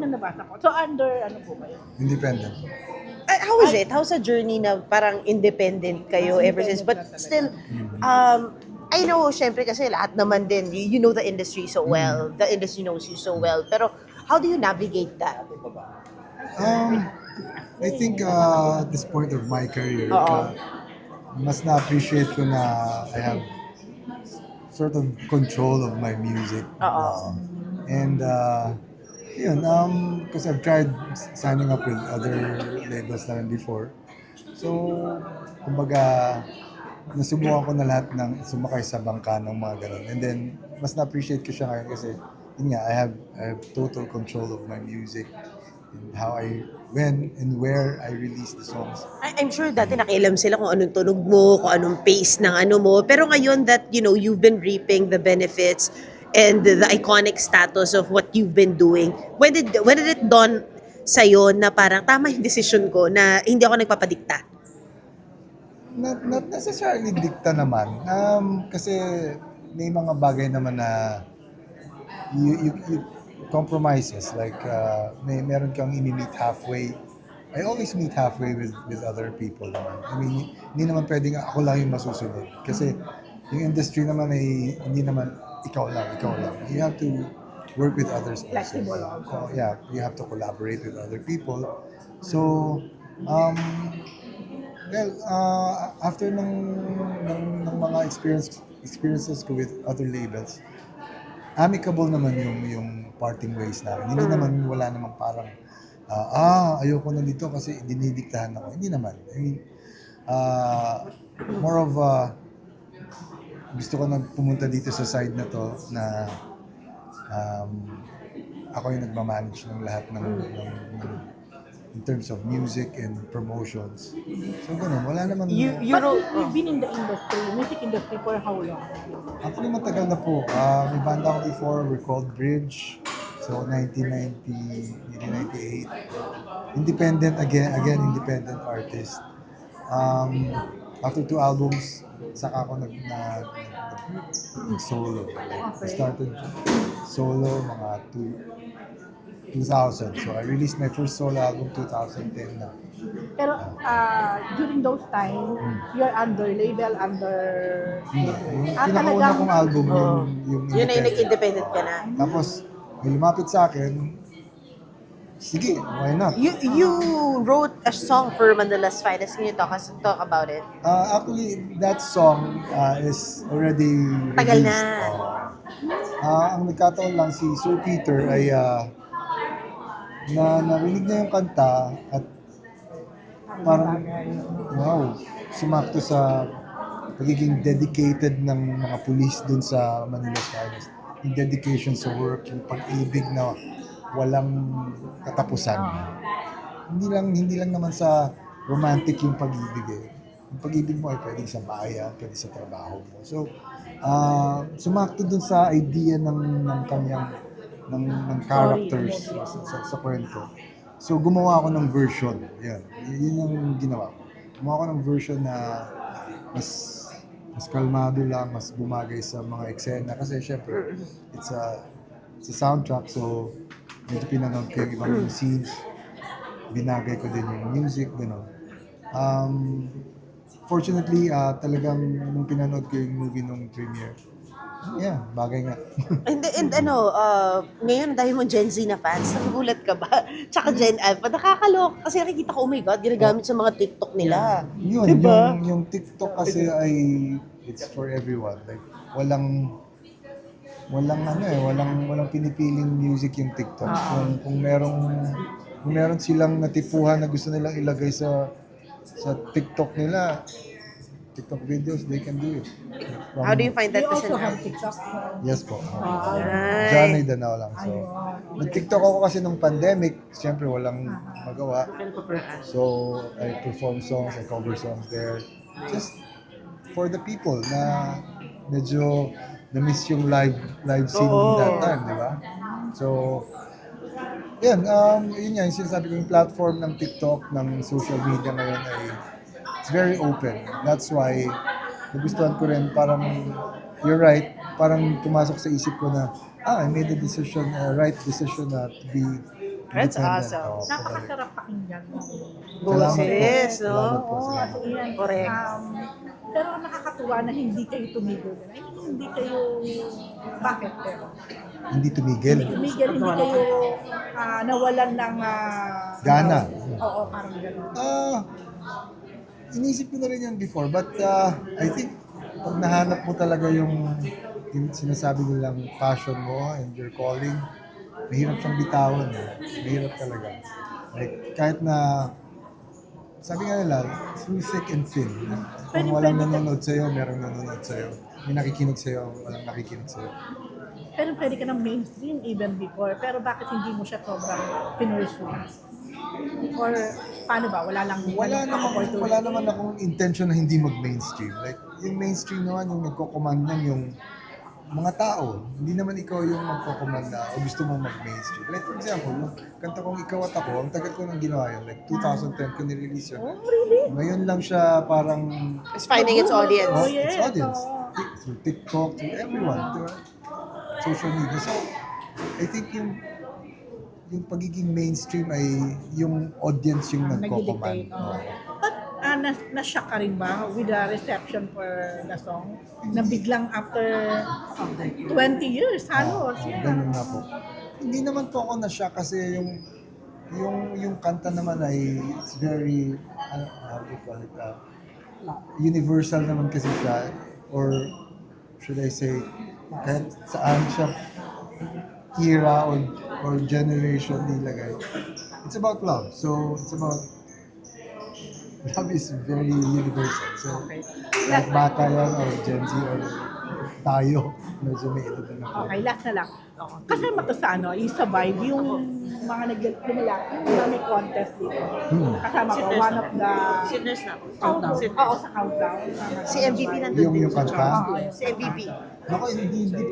na nabasa ko. So, under, ano po kayo? Independent. How is it? How's the journey na parang independent kayo ever since? But still, I know, syempre kasi lahat naman din, you know the industry so well. The industry knows you so well. Pero how do you navigate that? I think at this point of my career, Oo. mas na-appreciate ko na I have sort of control of my music. Oo. And yun, because I've tried signing up with other labels na rin before. So, kumbaga, nasubukan ko na lahat ng sumakay sa bangka ng mga ganun. And then, mas na-appreciate ko siya ngayon kasi, yun nga, I have total control of my music and how when and where I release the songs. I'm sure dati nakialam sila kung anong tunog mo, kung anong pace ng ano mo. Pero ngayon that, you've been reaping the benefits and the iconic status of what you've been doing, when did it dawn sa'yo na parang tama yung decision ko na hindi ako nagpapadikta? Not necessarily dikta naman. Kasi may mga bagay naman na you compromises. Like, meron kang ini-meet halfway. I always meet halfway with other people naman. I mean, hindi naman pwedeng ako lang yung masusunod. Kasi yung industry naman ay hindi naman ikaw lang. You have to work with others also. Flexible also. So, yeah, you have to collaborate with other people. So, well, after ng mga experiences ko with other labels, amicable naman yung parting ways namin. Hindi naman, wala namang parang, ayoko na dito kasi dinidiktahan ako. Hindi naman. I mean, more of, gusto ko na pumunta dito sa side na to na ako yung nagmamanage ng lahat ng in terms of music and promotions. So, ganun. Wala naman. But you've been in the industry, music industry for how long? Actually, matagal na po. May banda ako before, we're called Bridge. So, 1990, 1998. Independent, again, independent artist. After 2 albums, saka ako nag-solo. I started solo mga 2000. So, I released my first solo album 2010 na. Pero during those time, you're under label, under... Yung Ah, pinakauna talagang- kong album, yung Yun na yung independent. nag-independent ka na. Tapos, may lumapit sa akin, sige, why not? You wrote a song for Mandalas Finest. Can you talk about it? Actually, that song is already Tagal released. na. Ang nagkataon lang si Sir Peter ay narinig niya yung kanta at parang wow, sumakto sa pagiging dedicated ng mga pulis dun sa Manila's Finest. Yung dedication sa work, yung pag-ibig na walang katapusan. Hindi lang naman sa romantic yung pag-ibig eh. Yung pag-ibig mo ay pwedeng sa bayan, pwedeng sa trabaho mo. So, sumakto dun sa idea ng kanyang ng characters sa kwento. So, gumawa ako ng version. Yun yung ginawa ko. Gumawa ako ng version na mas kalmado lang, mas bumagay sa mga eksena. Kasi syempre, it's a soundtrack. So, medyo pinanood ko yung ibang scenes. Binagay ko din yung music, gano'n. Fortunately, talagang nung pinanood ko yung movie nung premiere, bagay nga. And ngayon dahil mo Gen Z na fans, nagugulat ka ba? Tsaka Gen Alpha, nakakaloka. Kasi nakikita ko, oh my God, ginagamit sa mga TikTok nila. Yun, Diba? yung TikTok kasi it's for everyone. Like, walang pinipiling music yung TikTok. Kung meron silang natipuhan na gusto nilang ilagay sa TikTok nila, TikTok videos, they can do it. How do you find that You also have person? TikTok. Yes po. Ay. Diyan ay danaw lang. So, nag-TikTok ako kasi nung pandemic, siyempre walang magawa. So, I perform songs, I cover songs there. Just for the people na medyo na-miss yung live scene that time, di ba? So, yun nga, yung sinasabi ko, yung platform ng TikTok, ng social media ngayon ay it's very open. That's why nagustuhan ko rin, parang you're right, parang pumasok sa isip ko na I made a decision, right decision na to That's independent. awesome. Oo, Napakasarap pakinggan. Boses, Salamat po. no? Oo, Salamat. yan. Correct. Pero nakakatuwa na hindi kayo tumigil. I mean, hindi kayo, bakit pero? Hindi tumigil. Tumigil, hindi kayo nawalan ng Gana. Oo, parang gano'n. Inisip ko na rin yan before, but I think pag nahanap mo talaga yung sinasabi nilang passion mo and your calling, mahirap siyang bitawan. Mahirap talaga. Like, kahit na, sabi nga nila, through thick and thin. Kung walang nanonood sa'yo, merong nanonood sa'yo. May nakikinig sa'yo, walang nakikinig sa'yo. Pero pwede ka ng mainstream even before. Pero bakit hindi mo siya sobrang pinursue? Or paano ba? Wala Wala naman akong intention na hindi mag-mainstream. Like, yung mainstream naman, yung nagko-command nun, yung mga tao. Hindi naman ikaw yung magko-command na o gusto mong mag-mainstream. Like, for example, yung kanta kong Ikaw at Ako, ang tagal ko nang ginawa yun. Like, 2010 ko nirelease yun. Oh, really? Ngayon lang siya parang It's finding its audience. Oh, yes. its audience. Through TikTok, through everyone, through social media. So, I think yung pagiging mainstream ay yung audience yung nagko-command. Nag-dictate. But na-shock ka rin ba with the reception for the song? Na biglang after 20 years, halos. Ganun nga po. Hindi naman po ako na-shock kasi yung kanta naman ay it's very how do you call it, universal naman kasi siya, or should I say kahit saan siya era or generation nilagay. It's about love. So it's about love is very universal. So kahit bata yan or Gen Z or tayo, medyo may edad na po. Okay, last na lang. Kasama to sa i-survive yung mga naglalaki, yung may contest dito. Kasama ko, one of the... Sinners na. Oo, sa countdown. Si MVP nandun din. Yung kanta? Si MVP. Ako, hindi po.